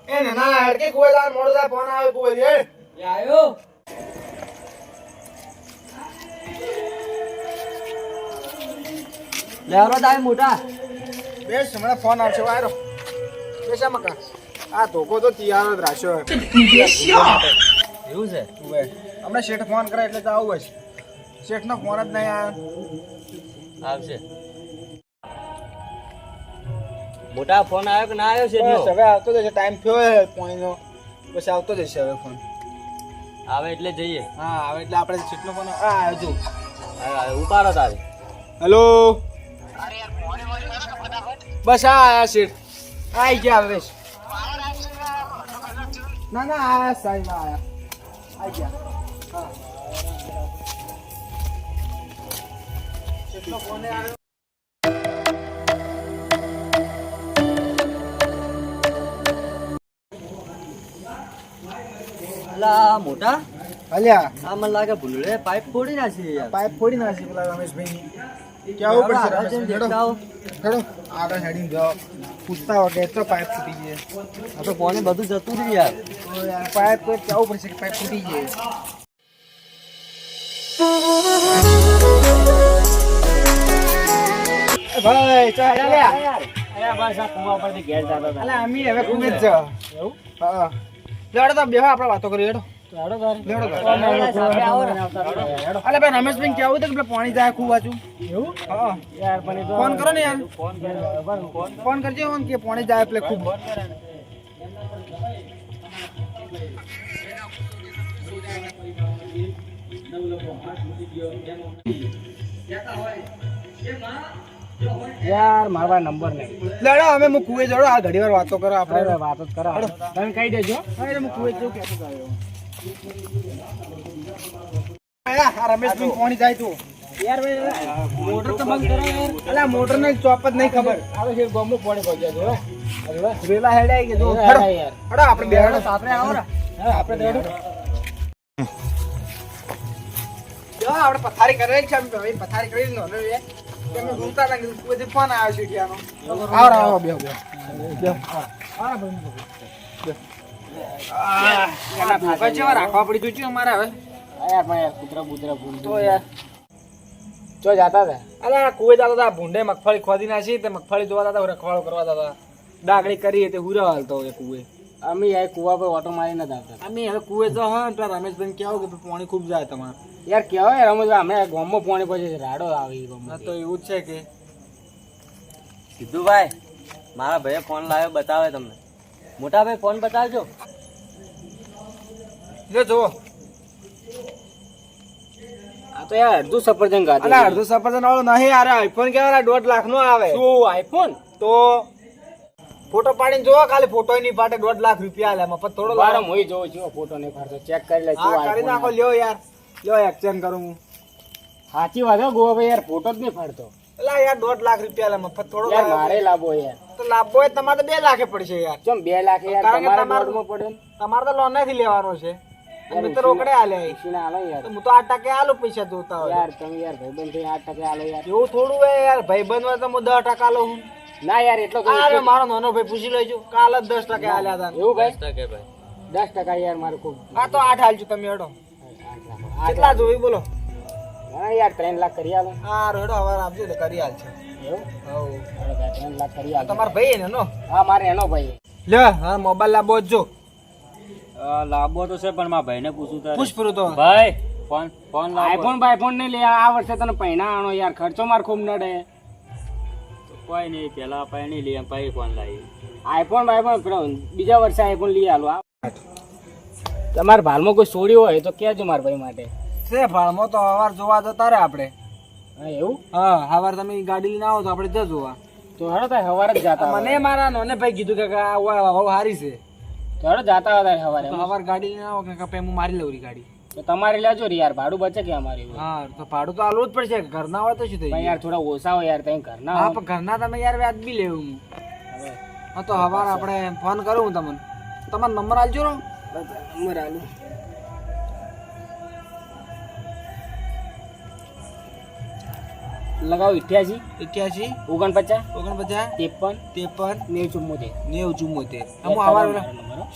એને ના હડકે કોઈ દાર મોડો થાય ફોન આવે કોઈ રે એ આયો લેવરો તાય મોટા બેસ હમણાં ફોન આવશે વાયરો બેસા મકા આ ધોકો તો તૈયાર જ રાખ્યો એવું છે હવે હમણાં શેઠ ફોન કરે એટલે તો આવું હશે શેઠનો ફોન જ નહીં આવ્યો આવશે મોટા ફોન આવ્યો કે ના આવ્યો છે બસ હવે આવતો જશે ટાઈમ થયો હે પોઈનો બસ આવતો જશે હવે ફોન આવે એટલે જઈએ હા હવે એટલે આપણે શેઠનો ફોન આ આવજો ઉપાડો તારે હેલો બસ આ આયા શેઠ આઈ ગયા હવે ના ના આયા સાહેબ આયા આઈ ગયા હા શેઠનો ફોન આવ્યો અલા મોટા અલ્યા આ મને લાગે ભૂલડે પાઇપ ફોડી નાખી યાર પાઇપ ફોડી નાખી પેલા રમેશભાઈ કેવું પડશે રમેશભાઈ હેડો આગળ હેડીને જાઓ પૂછતા વગર તો પાઇપ ફૂટી ગઈ આ તો કોને બધું જતું રહ્યું યાર તો યાર પાઇપ તો કેવું પડશે કે પાઇપ ફૂટી ગઈ ભાઈ ચાલ લ્યા અરે બસ આ કુવા પરથી ઘેર જતા હતા અલા અમી હવે કુમે જ જાવ એવું હા લેડો તો બેહો આપણે વાતો કરીએ હેડો ચાલો તારે લેડો સાથે આવો ને અલે ભાઈ રમેશભાઈ કેવું હતું કે પાણી જાય ખૂબ વાંચું એવું હા યાર પણ એ તો ફોન કરો ને યાર ફોન ફોન ફોન કરજો ફોન કે પાણી જાય એટલે ખૂબ યાર મારા નંબર નહીં લેડો અમે હું કુએ જડો આ ઘડી વાર વાતો કરો આપણે વાતો જ કરો તમે કહી દેજો હા એટલે હું કુએ જઉં કેતો આવ્યો આ રમેશભાઈ પાણી જાય તું યાર ભાઈ મોટર તો બંધ કરો યાર અલા મોટર ને ચોપ જ નહીં ખબર આવે છે ગોમો પાણી પહોંચ્યા છે વેલા હેડાઈ કે જો હેડો હડો યાર હડો આપણે બે હડો સાથે આવો ને આપણે બેડો જો આપણે પથારી કરે છે અમે ભાઈ પથારી કરી નો ને તમે ઘૂમતા હતા કે કોઈ ફોન આવ્યો છે ત્યાંનો આવો આવો બે બે બે હા ભાઈ આ ભૂકા જેવા રાખવા પડી જોજો અમારે હવે યાર પણ યાર કૂતરા બુતરા ભૂલ તો યાર ચો જાતા હતા અલા કુવે જતા હતા ભૂંડે મગફળી ખોદી નાખી તે મગફળી જોવા જતા રખવાળો કરવા જતા ડાગડી કરી તે હુરા હાલતો હોય કુવે અમે યાર કુવા પર ઓટો મારીને જ આવતા અમે હવે કુવે જો હા તો રમેશભાઈ કેવું કે પાણી ખૂબ જાય તમારે યાર કેવાય યાર અમે અમે ગોમમાં પાણી પછી રાડો આવી ગોમમાં તો એવું જ છે કે સિદ્ધુભાઈ મારા ભાઈએ ફોન લાવ્યો બતાવે તમને મોટા ભાઈ ફોન બતાવજો લે જો આ તો યાર અડધું સફરજન ગાતી અલા અડધું સફરજન વાળો નહીં યાર આઈફોન કેવાના 1.5 લાખ નો આવે શું આઈફોન તો ફોટો પાડીને જોવો ખાલી ફોટો ની પાટે 1.5 લાખ રૂપિયા લે મફત થોડો બાર લાવો મોઈ જોઉં છું ફોટો ને ફાડતો ચેક કરી લે શું હા કરી નાખો લ્યો યાર લ્યો એક્સચેન્જ કરું હું સાચી વાત હો ગોવા ભાઈ યાર ફોટો જ નહીં ફાડતો એલા યાર 1.5 લાખ રૂપિયા લે મફત થોડો યાર લાવો. મારે લાભો યાર તો લાભો હોય તમારે તો 2 લાખે પડશે યાર ચમ 2 લાખ યાર કારણ કે તમારા તમારું- બોર્ડમાં પડે ને. તમારે તો લોન નથી લેવાનો છે અને મેં તો રોકડે આલ્યા છે. ઉછીને આલો યાર તો હું તો 8% આલું પૈસા જોતા હોય યાર તમે યાર ભાઈબંધ થઈ 8% આલો યાર એવું થોડું હોય યાર ભાઈ બંધ તો હું 10% લઉં છું. ના યાર એટલો આ રે મારો નાનો ભાઈ પૂછી લેજો કાલ જ 10% આલ્યા હતા એવું ભાઈ 10% યાર મારું ખૂબ આ તો 8 હાલજો તમે હેડો કેટલા જોઈ બોલો હા યાર 3 લાખ કરી આલો આ રેડો હવે આપજો તો કરી હાલ છે એવું હવ હાલો ભાઈ 3 લાખ કરી આલો તમારો ભાઈ ને નો હા મારે એનો ભાઈ લે હા મોબાઈલ લાવો જ જો લાંબો તો છે પણ મારા ભાઈને પૂછું તારે પૂછ પૂરું તો ભાઈ ફોન આઈફોન બાઈફોન ને લે આ વર્ષે તને પૈણા આણો યાર ખર્ચો માર ખૂબ નડે કોઈ નહીં પેલા પાણી લઈએ પછી ફોન લાવી આઈફોન બાઈફોન પેલો બીજા વર્ષે આઈફોન લઈ આલો તમારા ભાલમાં કોઈ છોડી હોય તો કહેજો મારા ભાઈ માટે છે ભાળમાં તો હવાર જોવા જતા રે આપણે હા એવું હા હવાર તમે ગાડી લઈને આવો તો આપણે જ જોવા તો હેડો તાર હવારે જ જાતા મને મારા નોને ભાઈ કીધું કે આ હવા હારી છે તો હેડો જાતા હતા હવારે તો હવાર ગાડી લઈને આવો કે કપે હું મારી લઉં રી ગાડી તો તમારે લેજો રે યાર ભાડું બચે કે અમારી હા તો ભાડું તો આલવું જ પડશે ઘરના હોય તો શું થઈ ભાઈ યાર થોડા ઓછા હોય યાર તઈ ઘરના હા હોય. પણ ઘરના તમે યાર વ્યાજ બી લેવું હું હા તો હવાર આપણે ફોન કરું હું તમને તમારો નંબર આલજો રો નંબર આલું લગાવો 88 88 49 49 53 53 90 90 74 આમ આવારો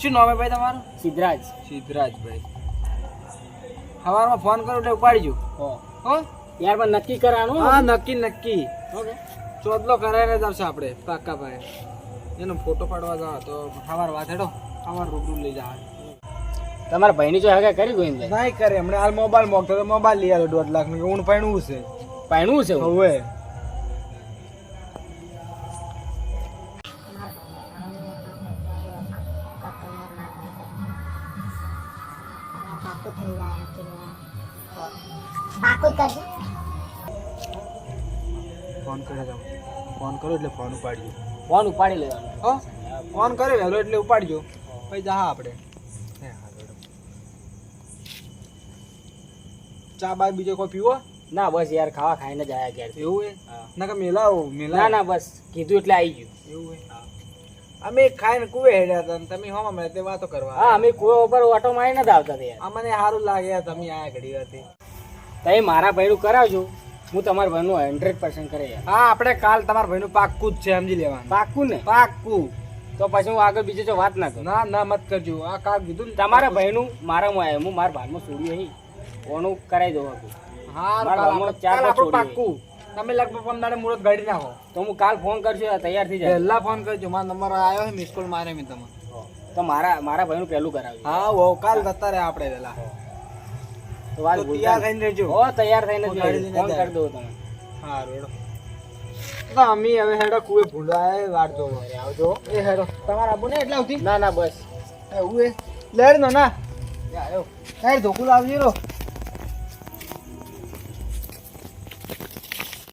શું નામ હે ભાઈ તમારું સિદ્ધરાજ. સિદ્ધરાજભાઈ સવારમાં ફોન કરો એટલે ઉપાડીજો હો હો યાર પણ નક્કી કરવાનું હા નક્કી ઓકે. ચોદલો કરાવીને જ આવશે આપણે પાક્કા ભાઈ એનો ફોટો પાડવા જાવ તો સવાર વાત હેડો સવાર રૂબરૂ લઈ જાવ તમારા ભાઈની જો હગા કરી ગોવિંદભાઈ? નહીં કરે હમણાં હાલ મોબાઈલ મોકતો તો મોબાઈલ લઈ આવ્યો 1.5 લાખ નું ઊન પાણું છે પાયણું છે એવું? હવે ફોન કરે જાવ ફોન કરો એટલે ફોન ઉપાડજો ફોન ઉપાડી લેવાનો. હો ફોન કરે વહેલો એટલે ઉપાડજો પછી જા આપણે ચા બાદ બીજો કોઈ પીવો ના બસ યાર ખાવા ખાઈને જ આયા ઘેર. એવું હે હા. ના કે મેલાવો ના ના બસ કીધું એટલે આવી ગયું. એવું હે અમે ખાઈને કુવે હેડ્યા હતા ને તમે હોમાં મેં તે વાતો કરવા હા અમે કુવા ઉપર ઓટો મારીને જ આવતા હતા યાર. અમને સારું લાગે યાર તમે આયા ઘડી હતી તમે મારા ભાઈનું કરાવજો, હું તમારા ભાઈનું 100% કરે યાર. હા આપણે કાલ તમારા ભાઈનું પાક્કું જ છે સમજી લેવાનું પાક્કું ને? પાક્કું તો પછી હું આગળ બીજે જો વાત ના કરું. ના ના મત કરજો આ કાલ કીધું ને તમારા ભાઈનું મારામાં આવ્યું, હું મારા ભાઈમાં છોડ્યું અહીં ઓનું કરાવી દઉં હતું. હા મારા કાલ ગામમાં આપણે- ચાર કાલ આપણું છોડીએ. પાક્કું તમે લગભગ 15 દાડે મુહૂર્ત ગાડી નાખો તો હું કાલ ફોન કરશું તૈયાર થઈ જાય. પહેલા ફોન કરજો મારો નંબર આવ્યો છે મિસ કોલ મારે મેં તમને તો મારા ભાઈનું પહેલું કરાવજો. હા વો કાલ જતા રહ્યા આપણે પહેલા તો વાત તો ભૂલતા તૈયાર નહીં. થઈને રહેજો હો તૈયાર થઈને જ ગાડી લઈને ફોન જાય. કરી દઉં તમે. હા રેડો તો અમે હવે હેડો કુએ ભૂંડાય વાટ જોવો આવજો એ હેડો તમારા આબુ ને એટલે આવતી ના ના બસ એવું એ લેડ નો ના યાર હેડ ધોકું લાવજો રો